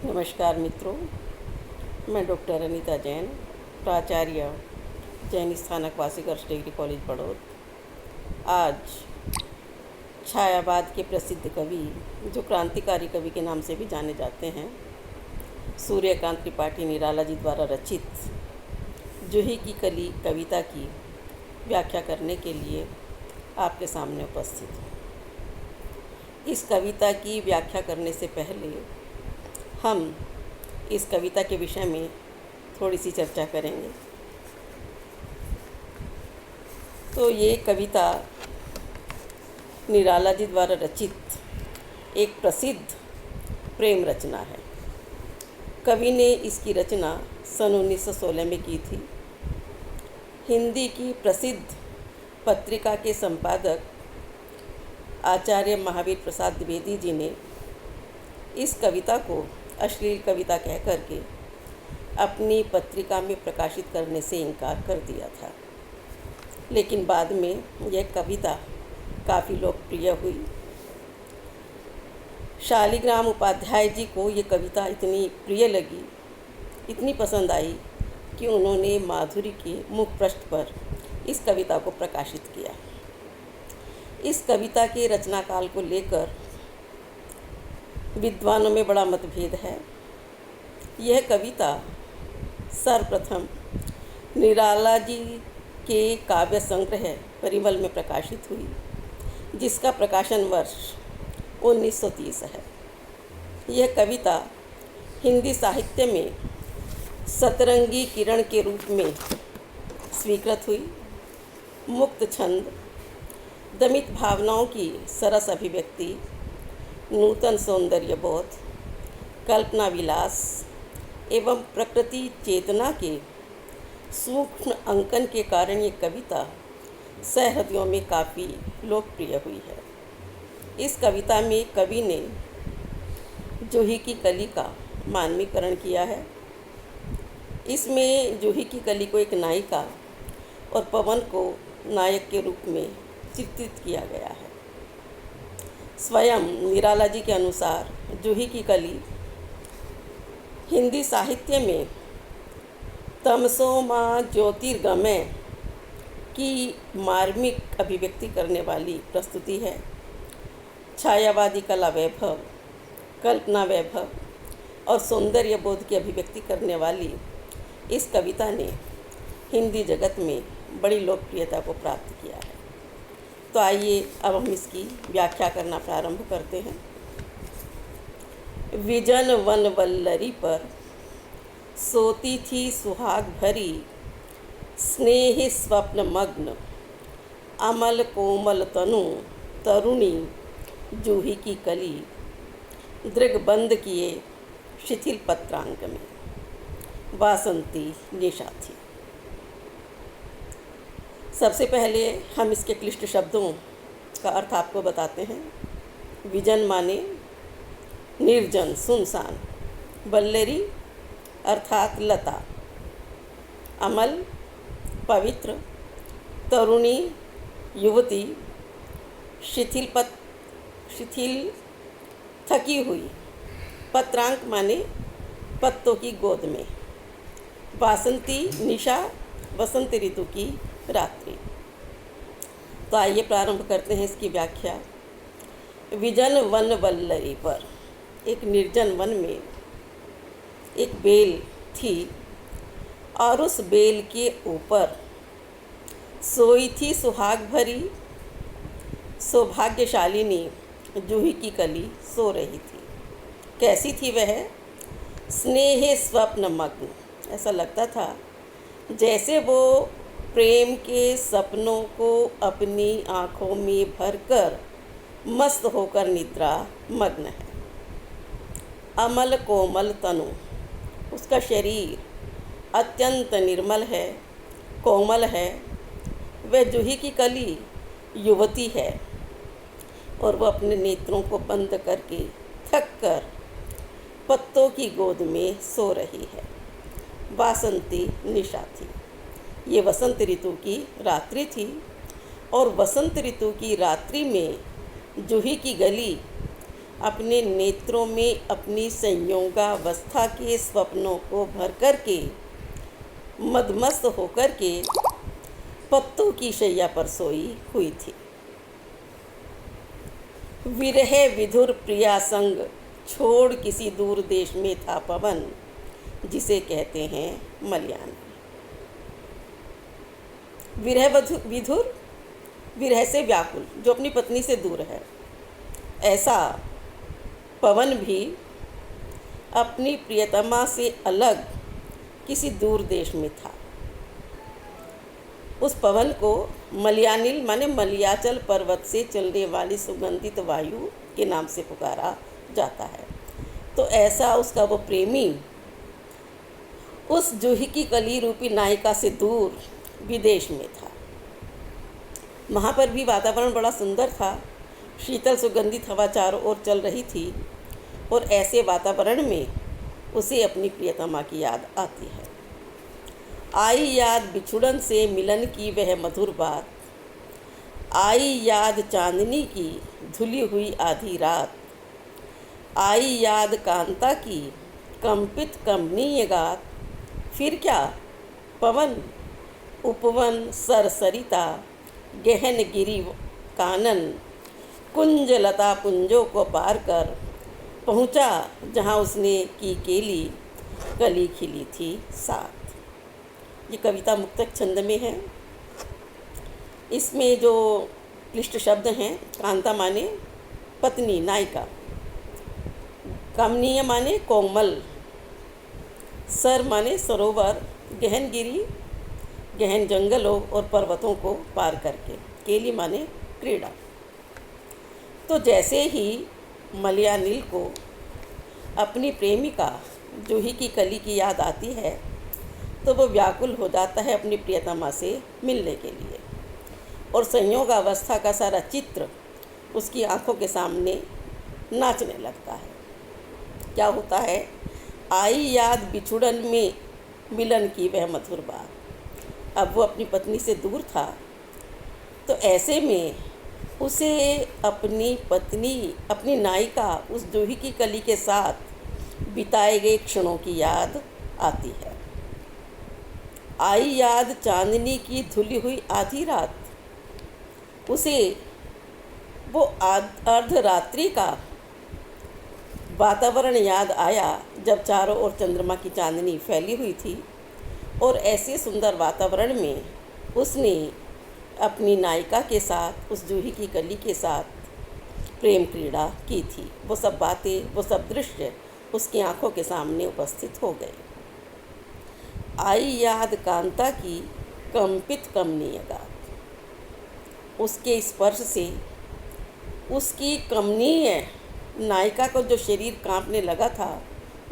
नमस्कार मित्रों, मैं डॉक्टर अनीता जैन, प्राचार्य जैन स्थानक वासी गर्ल्स डिग्री कॉलेज बड़ौद। आज छायावाद के प्रसिद्ध कवि, जो क्रांतिकारी कवि के नाम से भी जाने जाते हैं, सूर्यकांत त्रिपाठी निराला जी द्वारा रचित जूही की कली कविता की व्याख्या करने के लिए आपके सामने उपस्थित हूँ। इस कविता की व्याख्या करने से पहले हम इस कविता के विषय में थोड़ी सी चर्चा करेंगे। तो ये कविता निराला जी द्वारा रचित एक प्रसिद्ध प्रेम रचना है। कवि ने इसकी रचना सन 1916 में की थी। हिंदी की प्रसिद्ध पत्रिका के संपादक आचार्य महावीर प्रसाद द्विवेदी जी ने इस कविता को अश्लील कविता कह करके अपनी पत्रिका में प्रकाशित करने से इनकार कर दिया था, लेकिन बाद में यह कविता काफ़ी लोकप्रिय हुई। शालिग्राम उपाध्याय जी को ये कविता इतनी प्रिय लगी, इतनी पसंद आई कि उन्होंने माधुरी के मुख पृष्ठ पर इस कविता को प्रकाशित किया। इस कविता के रचनाकाल को लेकर विद्वानों में बड़ा मतभेद है। यह कविता सर्वप्रथम निराला जी के काव्य संग्रह परिमल में प्रकाशित हुई, जिसका प्रकाशन वर्ष 1930 है। यह कविता हिंदी साहित्य में सतरंगी किरण के रूप में स्वीकृत हुई। मुक्त छंद, दमित भावनाओं की सरस अभिव्यक्ति, नूतन सौंदर्य बोध, कल्पना विलास एवं प्रकृति चेतना के सूक्ष्म अंकन के कारण ये कविता सहृदयों में काफ़ी लोकप्रिय हुई है। इस कविता में कवि ने जूही की कली का मानवीकरण किया है। इसमें जूही की कली को एक नायिका और पवन को नायक के रूप में चित्रित किया गया है। स्वयं निराला जी के अनुसार जूही की कली हिंदी साहित्य में तमसो माँ ज्योतिर्गमय की मार्मिक अभिव्यक्ति करने वाली प्रस्तुति है। छायावादी कला वैभव, कल्पना वैभव और सौंदर्य बोध की अभिव्यक्ति करने वाली इस कविता ने हिंदी जगत में बड़ी लोकप्रियता को प्राप्त किया है। तो आइए अब हम इसकी व्याख्या करना प्रारंभ करते हैं। विजन वन वल्लरी पर सोती थी सुहाग भरी, स्नेह स्वप्न मग्न अमल कोमल तनु तरुणी जूही की कली, दृग बंद किए शिथिल पत्रांक में वासंती निशा थी। सबसे पहले हम इसके क्लिष्ट शब्दों का अर्थ आपको बताते हैं। विजन माने निर्जन, सुनसान। वल्लरी अर्थात लता। अमल पवित्र। तरुणी युवती। शिथिल थकी हुई। पत्रांक माने पत्तों की गोद में। वासंती निशा, वसंत ऋतु की रात्रि। तो आइए प्रारंभ करते हैं इसकी व्याख्या। विजन वन वल्लरी पर, एक निर्जन वन में एक बेल थी और उस बेल के ऊपर सोई थी सुहाग भरी सौभाग्यशालिनी जूही की कली सो रही थी। कैसी थी वह? स्नेह स्वप्न मग्न। ऐसा लगता था जैसे वो प्रेम के सपनों को अपनी आँखों में भरकर मस्त होकर निद्रा मग्न है। अमल कोमल तनु, उसका शरीर अत्यंत निर्मल है, कोमल है। वह जूही की कली युवती है और वह अपने नेत्रों को बंद करके थक कर पत्तों की गोद में सो रही है। वासंती निशा थी। ये वसंत ऋतु की रात्रि थी और वसंत ऋतु की रात्रि में जूही की गली अपने नेत्रों में अपनी संयोगावस्था के स्वप्नों को भर कर के मदमस्त होकर के पत्तों की शैया पर सोई हुई थी। विरह विधुर प्रिया संग छोड़ किसी दूर देश में था पवन, जिसे कहते हैं मलयान। विरह विधुर, विरह से व्याकुल, जो अपनी पत्नी से दूर है। ऐसा पवन भी अपनी प्रियतमा से अलग किसी दूर देश में था। उस पवन को मलयानिल माने मलयाचल पर्वत से चलने वाली सुगंधित वायु के नाम से पुकारा जाता है। तो ऐसा उसका वो प्रेमी उस जूही की कली रूपी नायिका से दूर विदेश में था। वहाँ पर भी वातावरण बड़ा सुंदर था। शीतल सुगंधित हवा चारों ओर चल रही थी और ऐसे वातावरण में उसे अपनी प्रियतमा की याद आती है। आई याद बिछुड़न से मिलन की वह मधुर बात, आई याद चांदनी की धुली हुई आधी रात, आई याद कांता की कंपित कमनीय गात। फिर क्या पवन उपवन सरसरिता गहन गिरी कानन कुंज लता पुंजों को पार कर पहुँचा जहाँ उसने की केली कली खिली थी साथ। ये कविता मुक्तक छंद में है। इसमें जो क्लिष्ट शब्द हैं, कांता माने पत्नी नायिका, कमनीय माने कोमल, सर माने सरोवर, गहन गिरी गहन जंगलों और पर्वतों को पार करके, केली माने क्रीड़ा। तो जैसे ही मलयानिल को अपनी प्रेमिका जूही की कली की याद आती है तो वो व्याकुल हो जाता है अपनी प्रियतमा से मिलने के लिए, और संयोग अवस्था का सारा चित्र उसकी आंखों के सामने नाचने लगता है। क्या होता है? आई याद बिछुड़न में मिलन की वह मधुर बात। अब वो अपनी पत्नी से दूर था, तो ऐसे में उसे अपनी पत्नी, अपनी नायिका उस जूही की कली के साथ बिताए गए क्षणों की याद आती है। आई याद चांदनी की धुली हुई आधी रात, उसे वो अर्धरात्रि का वातावरण याद आया जब चारों ओर चंद्रमा की चांदनी फैली हुई थी, और ऐसे सुंदर वातावरण में उसने अपनी नायिका के साथ, उस जूही की कली के साथ प्रेम क्रीड़ा की थी। वो सब बातें, वो सब दृश्य उसकी आंखों के सामने उपस्थित हो गए। आई याद कांता की कंपित कमनीय गात, उसके स्पर्श से उसकी कमनीय नायिका को जो शरीर कांपने लगा था,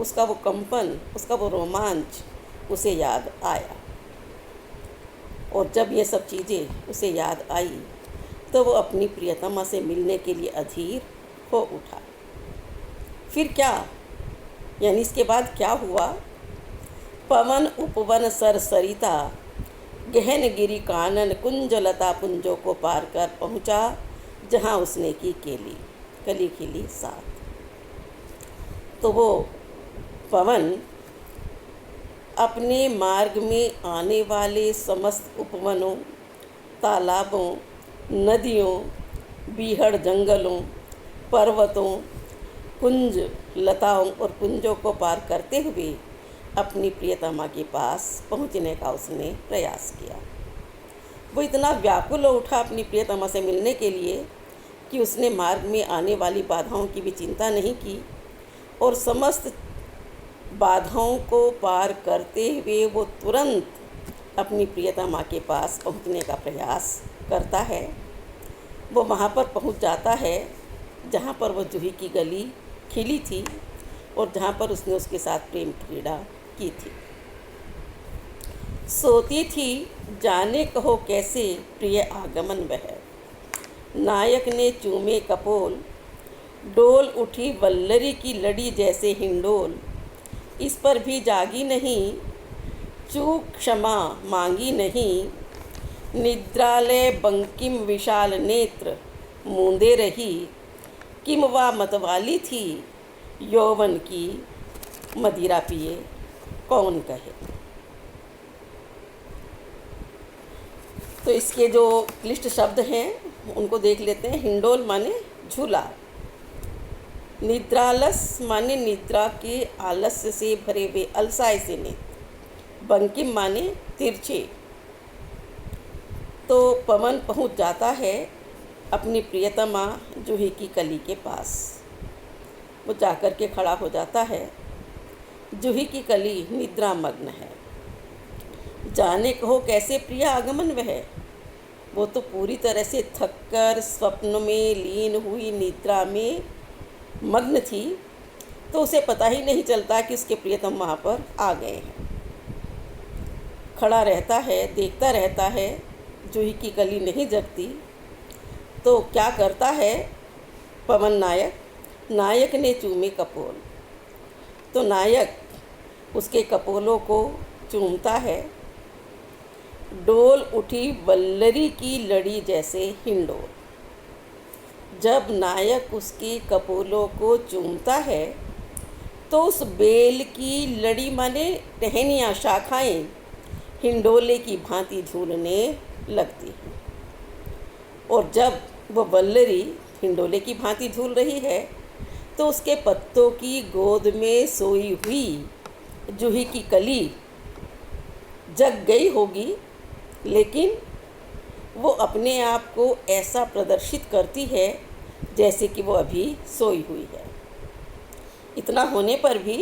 उसका वो कंपन, उसका वो रोमांच उसे याद आया। और जब ये सब चीज़ें उसे याद आई तो वो अपनी प्रियतमा से मिलने के लिए अधीर हो उठा। फिर क्या, यानी इसके बाद क्या हुआ? पवन उपवन सरसरिता गहन गिरी कानन कुंज लता पुंजों को पार कर पहुँचा जहाँ उसने की केली कली खिली साथ। तो वो पवन अपने मार्ग में आने वाले समस्त उपवनों, तालाबों, नदियों, बीहड़ जंगलों, पर्वतों, कुंज लताओं और पुंजों को पार करते हुए अपनी प्रियतमा के पास पहुंचने का उसने प्रयास किया। वो इतना व्याकुल हो उठा अपनी प्रियतमा से मिलने के लिए कि उसने मार्ग में आने वाली बाधाओं की भी चिंता नहीं की, और समस्त बाधाओं को पार करते हुए वो तुरंत अपनी प्रियतमा के पास पहुंचने का प्रयास करता है। वो वहाँ पर पहुँच जाता है जहाँ पर वो जूही की गली खिली थी और जहाँ पर उसने उसके साथ प्रेम क्रीड़ा की थी। सोती थी जाने कहो कैसे प्रिय आगमन वह, नायक ने चूमे कपोल, डोल उठी वल्लरी की लड़ी जैसे हिंडोल। इस पर भी जागी नहीं, चूक क्षमा मांगी नहीं, निद्रालय बंकिम विशाल नेत्र मूंदे रही। किमवा मतवाली थी यौवन की मदिरा पिए कौन कहे। तो इसके जो क्लिष्ट शब्द हैं उनको देख लेते हैं। हिंडोल माने झूला, निद्रालस माने निद्रा के आलस्य से भरे हुए अलसाए से नेत्र, बंकिम माने तिरछे। तो पवन पहुंच जाता है अपनी प्रियतमा जूही की कली के पास। वो जाकर के खड़ा हो जाता है। जूही की कली निद्रा मग्न है। जाने कहो कैसे प्रिय आगमन वह, वो तो पूरी तरह से थककर स्वप्न में लीन हुई निद्रा में मग्न थी, तो उसे पता ही नहीं चलता कि उसके प्रियतम वहाँ पर आ गए हैं। खड़ा रहता है, देखता रहता है, जूही की कली नहीं जगती। तो क्या करता है पवन नायक ने चूमे कपोल। तो नायक उसके कपोलों को चूमता है। डोल उठी वल्लरी की लड़ी जैसे हिंडोल। जब नायक उसके कपोलों को चूमता है तो उस बेल की लड़ी माने टहनियाँ, शाखाएं हिंडोले की भांति झूलने लगती हैं। और जब वह वल्लरी हिंडोले की भांति झूल रही है तो उसके पत्तों की गोद में सोई हुई जूही की कली जग गई होगी, लेकिन वो अपने आप को ऐसा प्रदर्शित करती है जैसे कि वो अभी सोई हुई है। इतना होने पर भी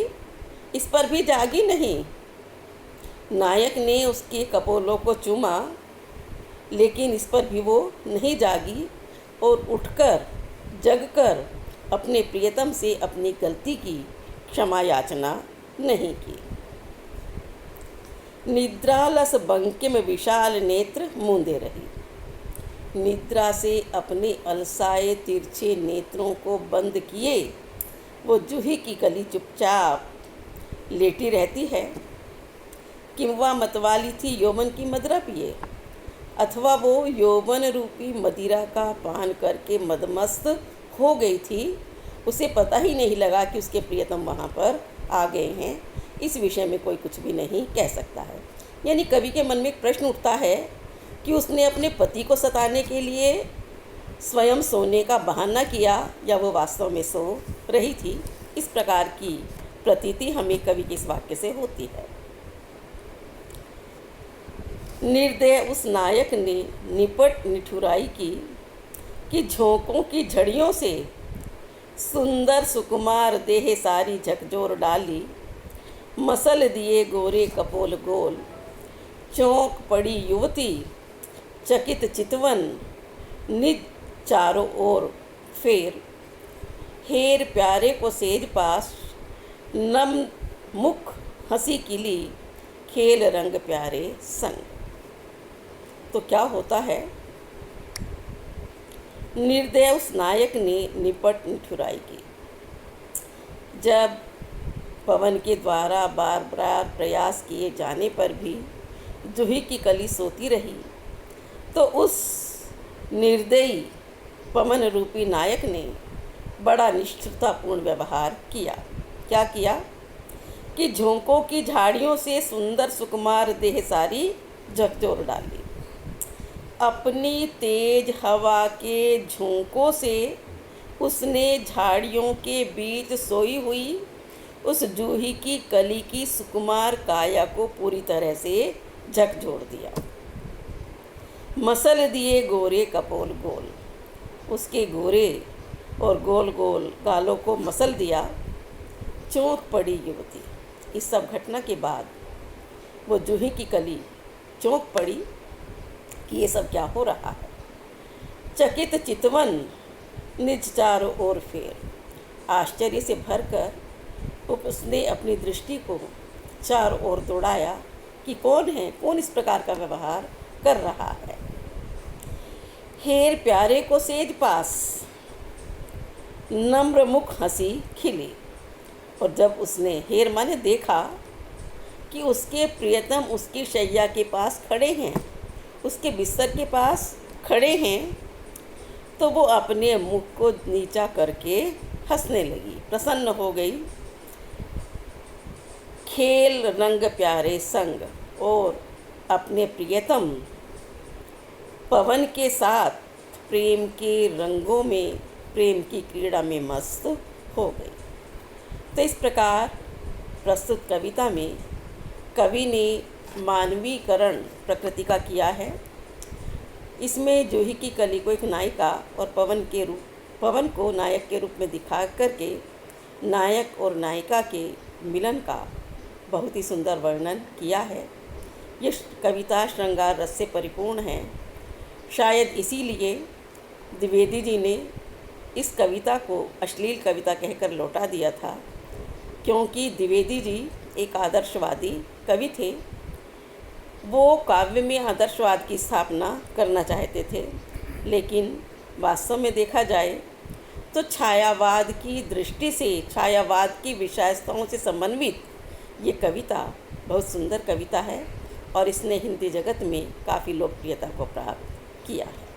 इस पर भी जागी नहीं। नायक ने उसके कपोलों को चूमा, लेकिन इस पर भी वो नहीं जागी और उठकर जगकर अपने प्रियतम से अपनी गलती की क्षमा याचना नहीं की। निद्रालस बंकिम विशाल नेत्र मूंदे रही। निद्रा से अपने अलसाए तिरछे नेत्रों को बंद किए वो जूही की कली चुपचाप लेटी रहती है। किंवा मतवाली थी यौवन की मदिरा पिए, अथवा वो यौवन रूपी मदिरा का पान करके मदमस्त हो गई थी। उसे पता ही नहीं लगा कि उसके प्रियतम वहाँ पर आ गए हैं। इस विषय में कोई कुछ भी नहीं कह सकता है। यानी कवि के मन में एक प्रश्न उठता है कि उसने अपने पति को सताने के लिए स्वयं सोने का बहाना किया या वो वास्तव में सो रही थी। इस प्रकार की प्रतीति हमें कवि के इस वाक्य से होती है। निर्दय उस नायक ने निपट निठुराई की कि झोंकों की झड़ियों से सुंदर सुकुमार देह सारी झकझोर डाली। मसल दिए गोरे कपोल गोल, चौंक पड़ी युवती चकित चितवन, निज चारों ओर फेर। हेर प्यारे को सेज पास, नम मुख हंसी किली, खेल रंग प्यारे संग। तो क्या होता है, निर्दय उस नायक ने निपट निठुराई की। जब पवन के द्वारा बार बार प्रयास किए जाने पर भी जूही की कली सोती रही, तो उस निर्दयी पवन रूपी नायक ने बड़ा निष्ठुरतापूर्ण व्यवहार किया। क्या किया कि झोंकों की झाड़ियों से सुंदर सुकुमार देह सारी झकझोर डाली। अपनी तेज हवा के झोंकों से उसने झाड़ियों के बीच सोई हुई उस जूही की कली की सुकुमार काया को पूरी तरह से झकझोर दिया। मसल दिए गोरे कपोल गोल, उसके गोरे और गोल गोल गालों को मसल दिया। चौंक पड़ी युवती। इस सब घटना के बाद वो जूही की कली चौंक पड़ी कि ये सब क्या हो रहा है। चकित चितवन निज चारों ओर फेर। आश्चर्य से भरकर उसने अपनी दृष्टि को चारों ओर दौड़ाया कि कौन है, कौन इस प्रकार का व्यवहार कर रहा है। हेर प्यारे को सेज पास, नम्र मुख हंसी खिली। और जब उसने हेर माने देखा कि उसके प्रियतम उसकी शैया के पास खड़े हैं, उसके बिस्तर के पास खड़े हैं, तो वो अपने मुख को नीचा करके हंसने लगी, प्रसन्न हो गई। खेल रंग प्यारे संग, और अपने प्रियतम पवन के साथ प्रेम के रंगों में, प्रेम की क्रीड़ा में मस्त हो गई। तो इस प्रकार प्रस्तुत कविता में कवि ने मानवीकरण प्रकृति का किया है। इसमें जूही की कली को एक नायिका और पवन को नायक के रूप में दिखा करके नायक और नायिका के मिलन का बहुत ही सुंदर वर्णन किया है। ये कविता श्रृंगार रस से परिपूर्ण है। शायद इसीलिए द्विवेदी जी ने इस कविता को अश्लील कविता कहकर लौटा दिया था, क्योंकि द्विवेदी जी एक आदर्शवादी कवि थे। वो काव्य में आदर्शवाद की स्थापना करना चाहते थे, लेकिन वास्तव में देखा जाए तो छायावाद की दृष्टि से, छायावाद की विशेषताओं से समन्वित ये कविता बहुत सुंदर कविता है और इसने हिंदी जगत में काफ़ी लोकप्रियता को प्राप्त किया है।